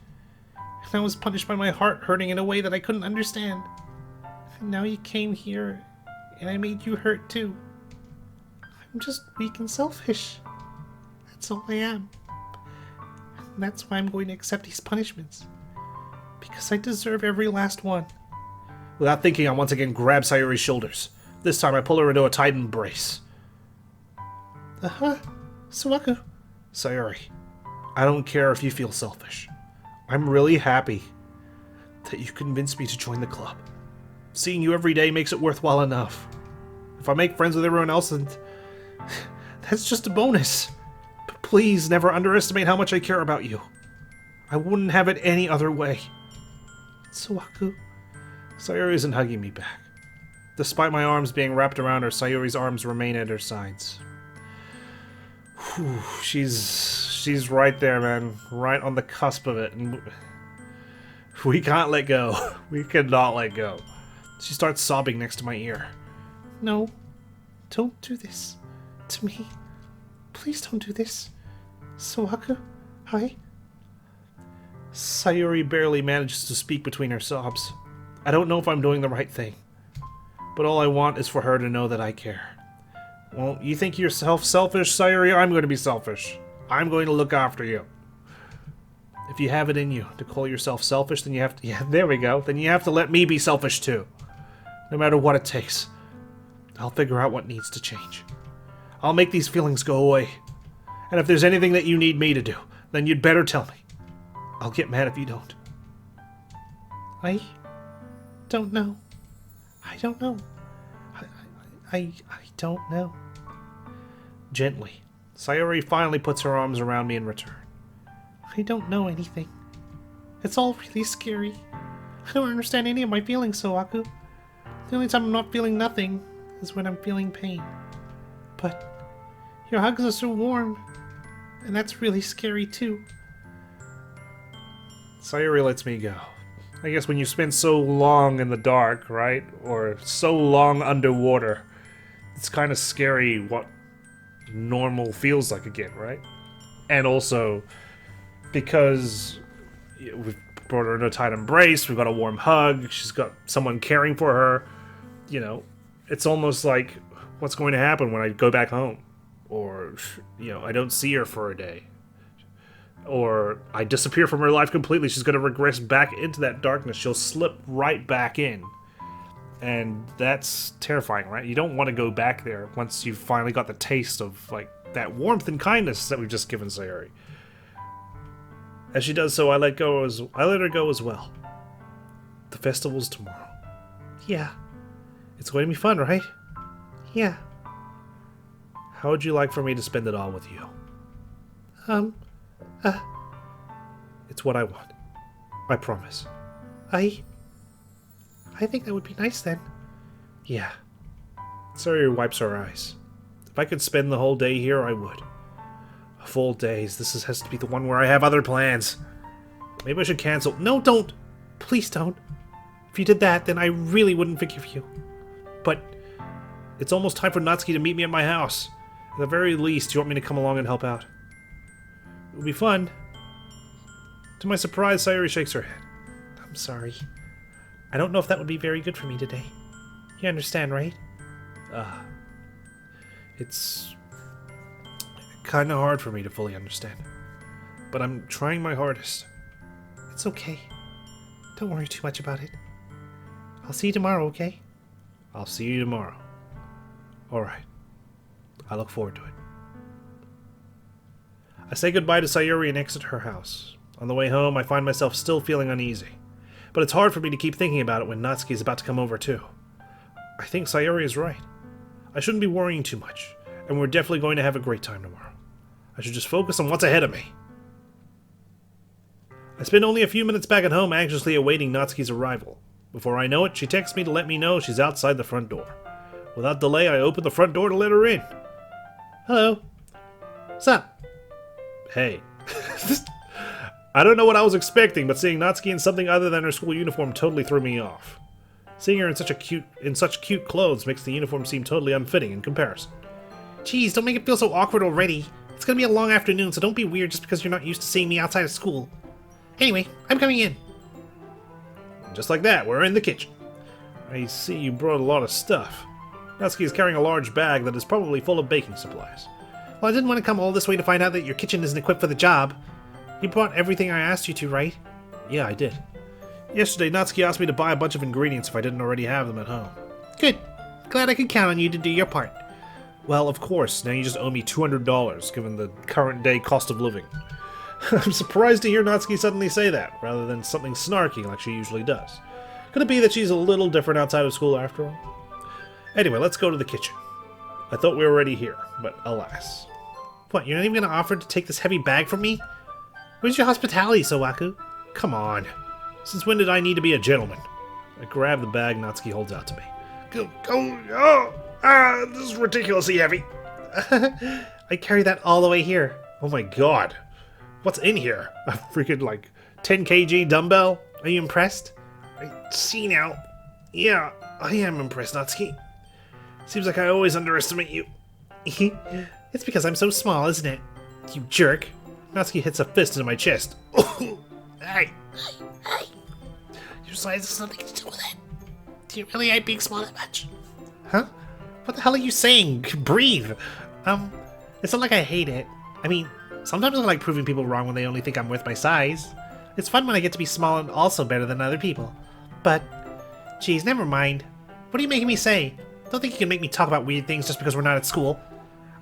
And I was punished by my heart hurting in a way that I couldn't understand. And now you came here, and I made you hurt too. I'm just weak and selfish. That's all I am. And that's why I'm going to accept these punishments. Because I deserve every last one. Without thinking, I once again grab Sayori's shoulders. This time I pull her into a tight embrace. Sawaku. Sayori, I don't care if you feel selfish. I'm really happy that you convinced me to join the club. Seeing you every day makes it worthwhile enough. If I make friends with everyone else, then that's just a bonus. But please never underestimate how much I care about you. I wouldn't have it any other way. Sawaku. Sayori isn't hugging me back. Despite my arms being wrapped around her, Sayori's arms remain at her sides. Whew, she's right there, man. Right on the cusp of it. And we can't let go. We cannot let go. She starts sobbing next to my ear. No. Don't do this. To me. Please don't do this. Sawaku. Hi. Sayori barely manages to speak between her sobs. I don't know if I'm doing the right thing. But all I want is for her to know that I care. Well, you think you're selfish, Sayori? I'm going to be selfish. I'm going to look after you. If you have it in you to call yourself selfish, then you have to... Yeah, there we go. Then you have to let me be selfish too. No matter what it takes. I'll figure out what needs to change. I'll make these feelings go away. And if there's anything that you need me to do, then you'd better tell me. I'll get mad if you don't. I don't know. I don't know. I don't know. Gently, Sayori finally puts her arms around me in return. I don't know anything. It's all really scary. I don't understand any of my feelings, Sawaku. The only time I'm not feeling nothing is when I'm feeling pain. But your hugs are so warm, and that's really scary too. Sayori lets me go. I guess when you spend so long in the dark, right? Or so long underwater, it's kind of scary what normal feels like again, right? And also, because we've brought her in a tight embrace, we've got a warm hug, she's got someone caring for her, you know, it's almost like, what's going to happen when I go back home? Or, you know, I don't see her for a day. Or I disappear from her life completely. She's going to regress back into that darkness. She'll slip right back in. And that's terrifying, right? You don't want to go back there once you've finally got the taste of, like, that warmth and kindness that we've just given Sayori. As she does so, I let her go as well. The festival's tomorrow. Yeah. It's going to be fun, right? Yeah. How would you like for me to spend it all with you? It's what I want. I promise. I think that would be nice then. Yeah. Sayori wipes her eyes. If I could spend the whole day here, I would. A full days. This has to be the one where I have other plans. Maybe I should cancel. No, don't! Please don't. If you did that, then I really wouldn't forgive you. But it's almost time for Natsuki to meet me at my house. At the very least, you want me to come along and help out? It would be fun. To my surprise, Sayori shakes her head. I'm sorry. I don't know if that would be very good for me today. You understand, right? It's kind of hard for me to fully understand. But I'm trying my hardest. It's okay. Don't worry too much about it. I'll see you tomorrow, okay? I'll see you tomorrow. Alright. I look forward to it. I say goodbye to Sayori and exit her house. On the way home, I find myself still feeling uneasy. But it's hard for me to keep thinking about it when Natsuki is about to come over too. I think Sayori is right. I shouldn't be worrying too much, and we're definitely going to have a great time tomorrow. I should just focus on what's ahead of me. I spend only a few minutes back at home anxiously awaiting Natsuki's arrival. Before I know it, she texts me to let me know she's outside the front door. Without delay, I open the front door to let her in. Hello. What's up? Hey. I don't know what I was expecting, but seeing Natsuki in something other than her school uniform totally threw me off. Seeing her in such cute clothes makes the uniform seem totally unfitting in comparison. Geez, don't make it feel so awkward already. It's gonna be a long afternoon, so don't be weird just because you're not used to seeing me outside of school. Anyway, I'm coming in. Just like that, we're in the kitchen. I see you brought a lot of stuff. Natsuki is carrying a large bag that is probably full of baking supplies. Well, I didn't want to come all this way to find out that your kitchen isn't equipped for the job. You brought everything I asked you to, right? Yeah, I did. Yesterday, Natsuki asked me to buy a bunch of ingredients if I didn't already have them at home. Good. Glad I could count on you to do your part. Well, of course, now you just owe me $200, given the current day cost of living. I'm surprised to hear Natsuki suddenly say that, rather than something snarky like she usually does. Could it be that she's a little different outside of school after all? Anyway, let's go to the kitchen. I thought we were already here, but alas. What, you're not even gonna offer to take this heavy bag from me? Where's your hospitality, Sowaku? Come on. Since when did I need to be a gentleman? I grab the bag Natsuki holds out to me. This is ridiculously heavy. I carry that all the way here. Oh my god. What's in here? A freaking, 10 kg dumbbell? Are you impressed? I see now. Yeah, I am impressed, Natsuki. Seems like I always underestimate you. It's because I'm so small, isn't it? You jerk. Natsuki hits a fist into my chest. Hey. Your size has nothing to do with it. Do you really hate being small that much? Huh? What the hell are you saying? Breathe. It's not like I hate it. I mean, sometimes I like proving people wrong when they only think I'm worth my size. It's fun when I get to be small and also better than other people. But, geez, never mind. What are you making me say? Don't think you can make me talk about weird things just because we're not at school.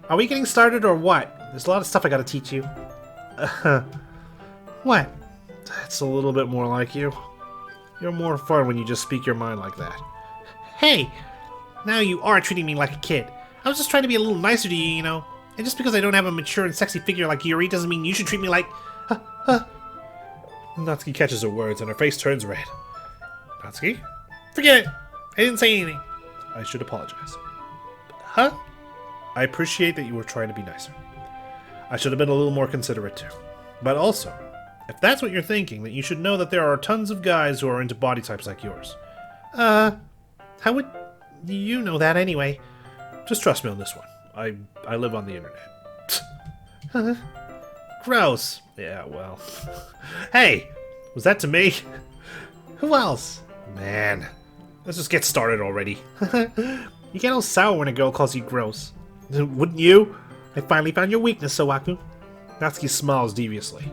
Are we getting started or what? There's a lot of stuff I gotta teach you. What? That's a little bit more like you. You're more fun when you just speak your mind like that. Hey! Now you are treating me like a kid. I was just trying to be a little nicer to you, you know. And just because I don't have a mature and sexy figure like Yuri doesn't mean you should treat me like... Natsuki catches her words and her face turns red. Natsuki? Forget it! I didn't say anything. I should apologize. Huh? I appreciate that you were trying to be nicer. I should have been a little more considerate too. But also, if that's what you're thinking, then you should know that there are tons of guys who are into body types like yours. How would you know that anyway? Just trust me on this one. I live on the internet. Gross. Yeah, well. Hey! Was that to me? Who else? Man. Let's just get started already. You get all sour when a girl calls you gross. Wouldn't you? I finally found your weakness, Sowaku. Natsuki smiles deviously.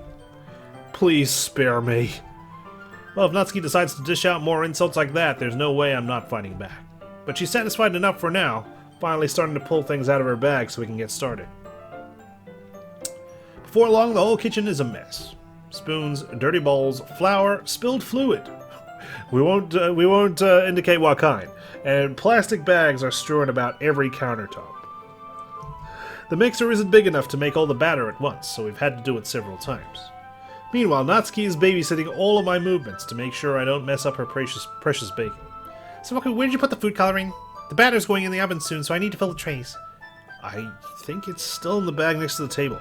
Please spare me. Well, if Natsuki decides to dish out more insults like that, there's no way I'm not fighting back. But she's satisfied enough for now, finally starting to pull things out of her bag so we can get started. Before long, the whole kitchen is a mess. Spoons, dirty bowls, flour, spilled fluid. We won't indicate what kind. And plastic bags are strewn about every countertop. The mixer isn't big enough to make all the batter at once, so we've had to do it several times. Meanwhile, Natsuki is babysitting all of my movements to make sure I don't mess up her precious bacon. Sowaku, where did you put the food coloring? The batter's going in the oven soon, so I need to fill the trays. I think it's still in the bag next to the table.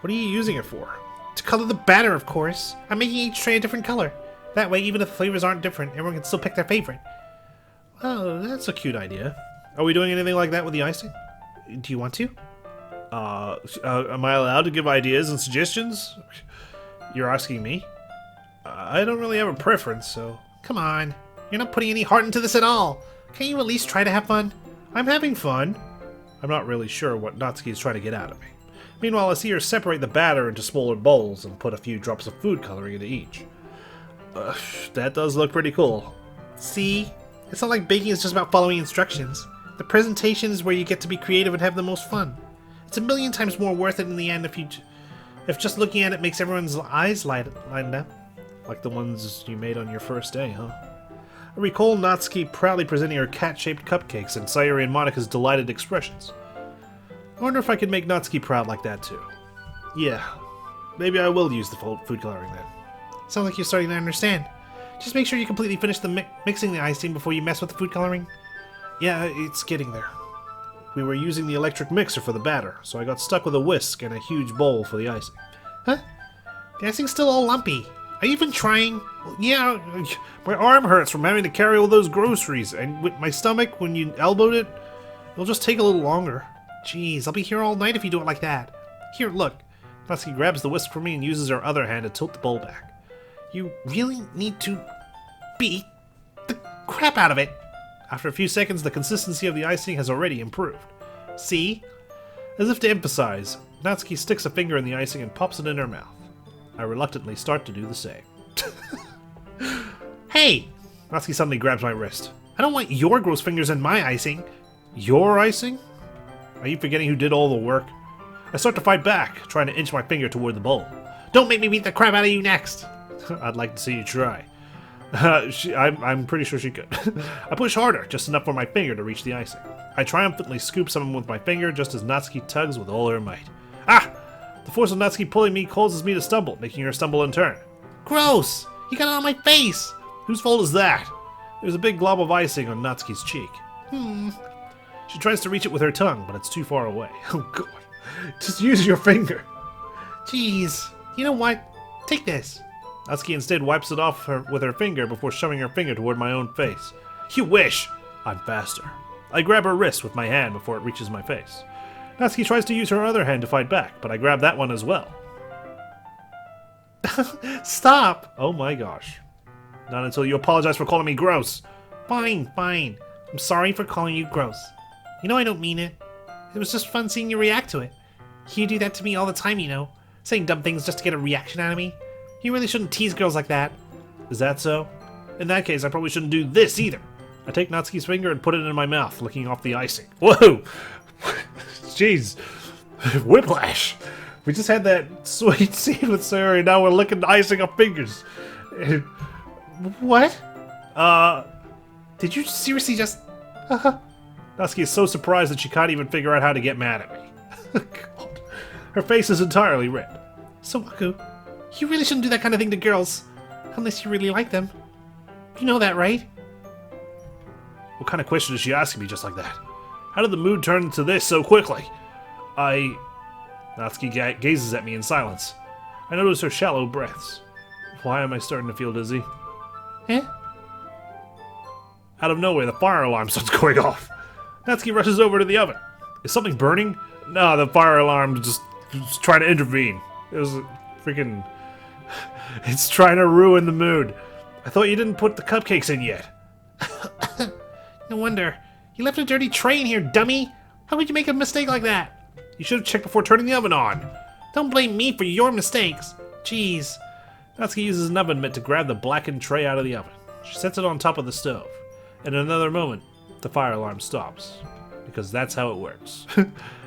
What are you using it for? To color the batter, of course. I'm making each tray a different color. That way, even if the flavors aren't different, everyone can still pick their favorite. Oh, that's a cute idea. Are we doing anything like that with the icing? Do you want to? Am I allowed to give ideas and suggestions? You're asking me? I don't really have a preference, so... Come on. You're not putting any heart into this at all. Can't you at least try to have fun? I'm having fun. I'm not really sure what Natsuki is trying to get out of me. Meanwhile, I see her separate the batter into smaller bowls and put a few drops of food coloring into each. That does look pretty cool. See? It's not like baking is just about following instructions. The presentation is where you get to be creative and have the most fun. It's a million times more worth it in the end if just looking at it makes everyone's eyes light up. Like the ones you made on your first day, huh? I recall Natsuki proudly presenting her cat-shaped cupcakes and Sayori and Monika's delighted expressions. I wonder if I could make Natsuki proud like that too. Yeah, maybe I will use the food coloring then. Sounds like you're starting to understand. Just make sure you completely finish the mixing the icing before you mess with the food coloring. Yeah, it's getting there. We were using the electric mixer for the batter, so I got stuck with a whisk and a huge bowl for the icing. Huh? The icing's still all lumpy. Are you even trying? Yeah, my arm hurts from having to carry all those groceries, and with my stomach, when you elbowed it, it'll just take a little longer. Jeez, I'll be here all night if you do it like that. Here, look. Natsuki grabs the whisk from me and uses her other hand to tilt the bowl back. You really need to beat the crap out of it. After a few seconds, the consistency of the icing has already improved. See? As if to emphasize, Natsuki sticks a finger in the icing and pops it in her mouth. I reluctantly start to do the same. Hey! Natsuki suddenly grabs my wrist. I don't want your gross fingers in my icing. Your icing? Are you forgetting who did all the work? I start to fight back, trying to inch my finger toward the bowl. Don't make me beat the crap out of you next. I'd like to see you try. I'm pretty sure she could. I push harder, just enough for my finger to reach the icing. I triumphantly scoop some with my finger just as Natsuki tugs with all her might. Ah! The force of Natsuki pulling me causes me to stumble, making her stumble in turn. Gross! You got it on my face! Whose fault is that? There's a big glob of icing on Natsuki's cheek. She tries to reach it with her tongue, but it's too far away. Oh god. Just use your finger. Jeez. You know what? Take this. Natsuki instead wipes it off with her finger before shoving her finger toward my own face. You wish! I'm faster. I grab her wrist with my hand before it reaches my face. Natsuki tries to use her other hand to fight back, but I grab that one as well. Stop! Oh my gosh. Not until you apologize for calling me gross. Fine, fine. I'm sorry for calling you gross. You know I don't mean it. It was just fun seeing you react to it. You do that to me all the time, you know. Saying dumb things just to get a reaction out of me. You really shouldn't tease girls like that. Is that so? In that case, I probably shouldn't do this either. I take Natsuki's finger and put it in my mouth, licking off the icing. Whoa! Jeez. Whiplash. We just had that sweet scene with Sayori, now we're licking the icing off fingers. What? Did you seriously just... Natsuki is so surprised that she can't even figure out how to get mad at me. God. Her face is entirely red. So, Waku, you really shouldn't do that kind of thing to girls. Unless you really like them. You know that, right? What kind of question is she asking me just like that? How did the mood turn into this so quickly? Natsuki gazes at me in silence. I notice her shallow breaths. Why am I starting to feel dizzy? Eh? Out of nowhere, the fire alarm starts going off. Natsuki rushes over to the oven. Is something burning? No, the fire alarm just trying to intervene. It was freaking... It's trying to ruin the mood. I thought you didn't put the cupcakes in yet. No wonder. You left a dirty tray in here, dummy. How could you make a mistake like that? You should have checked before turning the oven on. Don't blame me for your mistakes. Jeez. Natsuki uses an oven mitt to grab the blackened tray out of the oven. She sets it on top of the stove. In another moment, the fire alarm stops. Because that's how it works.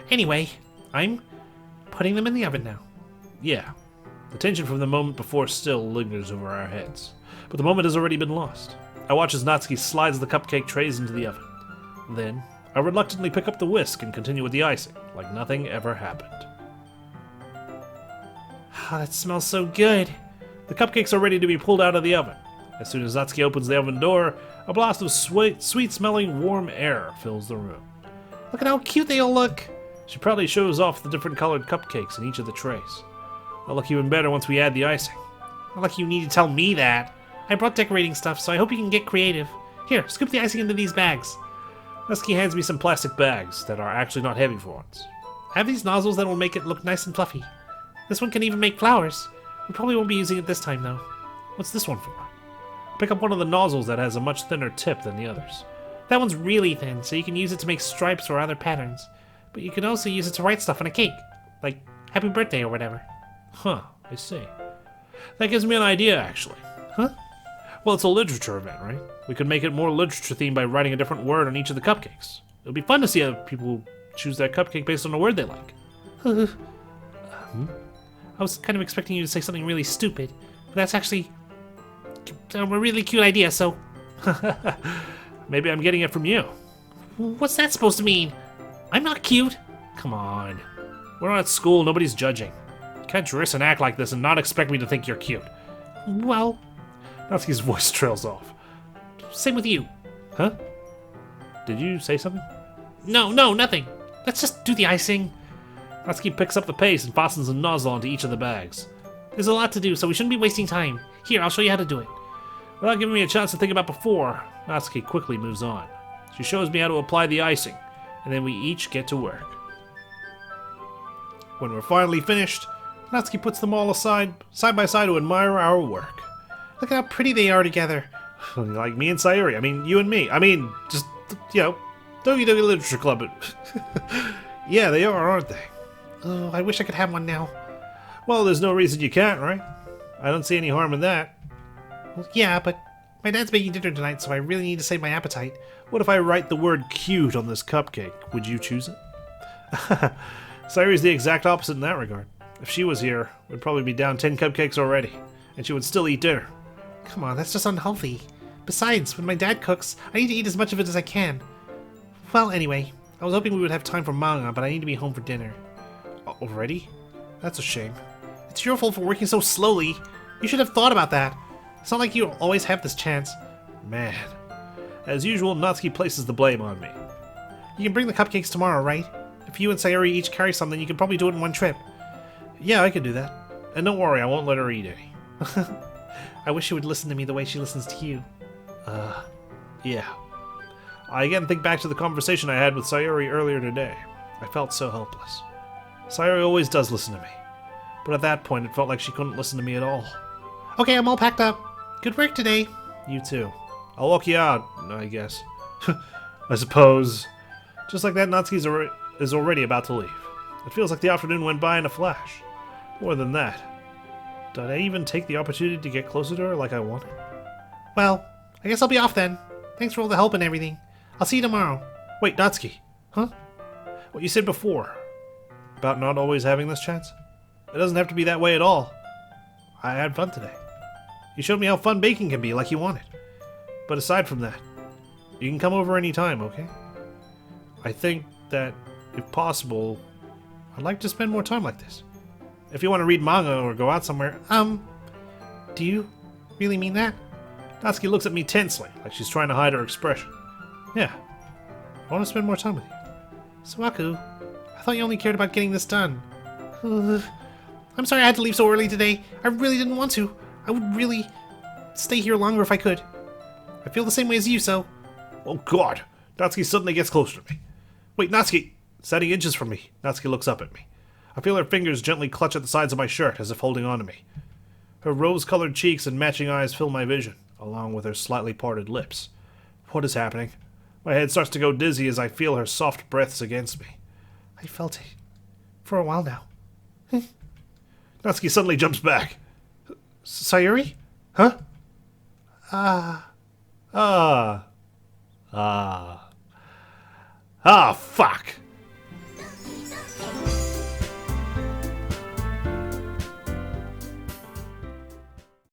Anyway, I'm putting them in the oven now. Yeah. The tension from the moment before still lingers over our heads. But the moment has already been lost. I watch as Natsuki slides the cupcake trays into the oven. Then, I reluctantly pick up the whisk and continue with the icing, like nothing ever happened. Oh, that smells so good. The cupcakes are ready to be pulled out of the oven. As soon as Natsuki opens the oven door, a blast of sweet-smelling warm air fills the room. Look at how cute they all look. She proudly shows off the different colored cupcakes in each of the trays. They'll look even better once we add the icing. Not like you need to tell me that. I brought decorating stuff, so I hope you can get creative. Here, scoop the icing into these bags. Natsuki hands me some plastic bags that are actually not heavy for once. I have these nozzles that will make it look nice and fluffy. This one can even make flowers. We probably won't be using it this time, though. What's this one for? Pick up one of the nozzles that has a much thinner tip than the others. That one's really thin, so you can use it to make stripes or other patterns. But you can also use it to write stuff on a cake. Like, happy birthday or whatever. Huh, I see. That gives me an idea, actually. Huh? Well, it's a literature event, right? We could make it more literature-themed by writing a different word on each of the cupcakes. It would be fun to see how people choose their cupcake based on a word they like. I was kind of expecting you to say something really stupid, but that's actually a really cute idea, so... Maybe I'm getting it from you. What's that supposed to mean? I'm not cute. Come on. We're not at school, nobody's judging. You can't dress and act like this and not expect me to think you're cute. Well, Natsuki's voice trails off. same with you. Huh? Did you say something? No, nothing. Let's just do the icing. Natsuki picks up the paste and fastens a nozzle onto each of the bags. There's a lot to do, so we shouldn't be wasting time. Here, I'll show you how to do it. Without giving me a chance to think about before, Natsuki quickly moves on. She shows me how to apply the icing, and then we each get to work. When we're finally finished, Natsuki puts them all aside, side by side to admire our work. Look how pretty they are together. Like me and Sayori. I mean, you and me. I mean, just, Doki Doki Literature Club. Yeah, they are, aren't they? Oh, I wish I could have one now. Well, there's no reason you can't, right? I don't see any harm in that. Well, yeah, but my dad's making dinner tonight, so I really need to save my appetite. What if I write the word cute on this cupcake? Would you choose it? Sayori's the exact opposite in that regard. If she was here, we'd probably be down 10 cupcakes already, and she would still eat dinner. Come on, that's just unhealthy. Besides, when my dad cooks, I need to eat as much of it as I can. Well, anyway, I was hoping we would have time for manga, but I need to be home for dinner. Already? That's a shame. It's your fault for working so slowly. You should have thought about that. It's not like you always have this chance. Man. As usual, Natsuki places the blame on me. You can bring the cupcakes tomorrow, right? If you and Sayori each carry something, you can probably do it in one trip. Yeah, I can do that. And don't worry, I won't let her eat any. I wish she would listen to me the way she listens to you. Yeah. I again think back to the conversation I had with Sayori earlier today. I felt so helpless. Sayori always does listen to me. But at that point, it felt like she couldn't listen to me at all. Okay, I'm all packed up. Good work today. You too. I'll walk you out, I guess. I suppose. Just like that, Natsuki is already about to leave. It feels like the afternoon went by in a flash. More than that. Did I even take the opportunity to get closer to her like I wanted? Well, I guess I'll be off then. Thanks for all the help and everything. I'll see you tomorrow. Wait, Natsuki. Huh? What you said before. About not always having this chance? It doesn't have to be that way at all. I had fun today. You showed me how fun baking can be, like you wanted. But aside from that, you can come over any time, okay? I think that, if possible, I'd like to spend more time like this. If you want to read manga or go out somewhere, do you really mean that? Natsuki looks at me tensely, like she's trying to hide her expression. Yeah, I want to spend more time with you. Suwaku, I thought you only cared about getting this done. I'm sorry I had to leave so early today. I really didn't want to. I would really stay here longer if I could. I feel the same way as you, so... Oh god! Natsuki suddenly gets closer to me. Wait, Natsuki! Standing inches from me, Natsuki looks up at me. I feel her fingers gently clutch at the sides of my shirt as if holding on to me. Her rose-colored cheeks and matching eyes fill my vision, along with her slightly parted lips. What is happening? My head starts to go dizzy as I feel her soft breaths against me. I felt it. For a while now. Natsuki suddenly jumps back. Sayori? Huh? Fuck!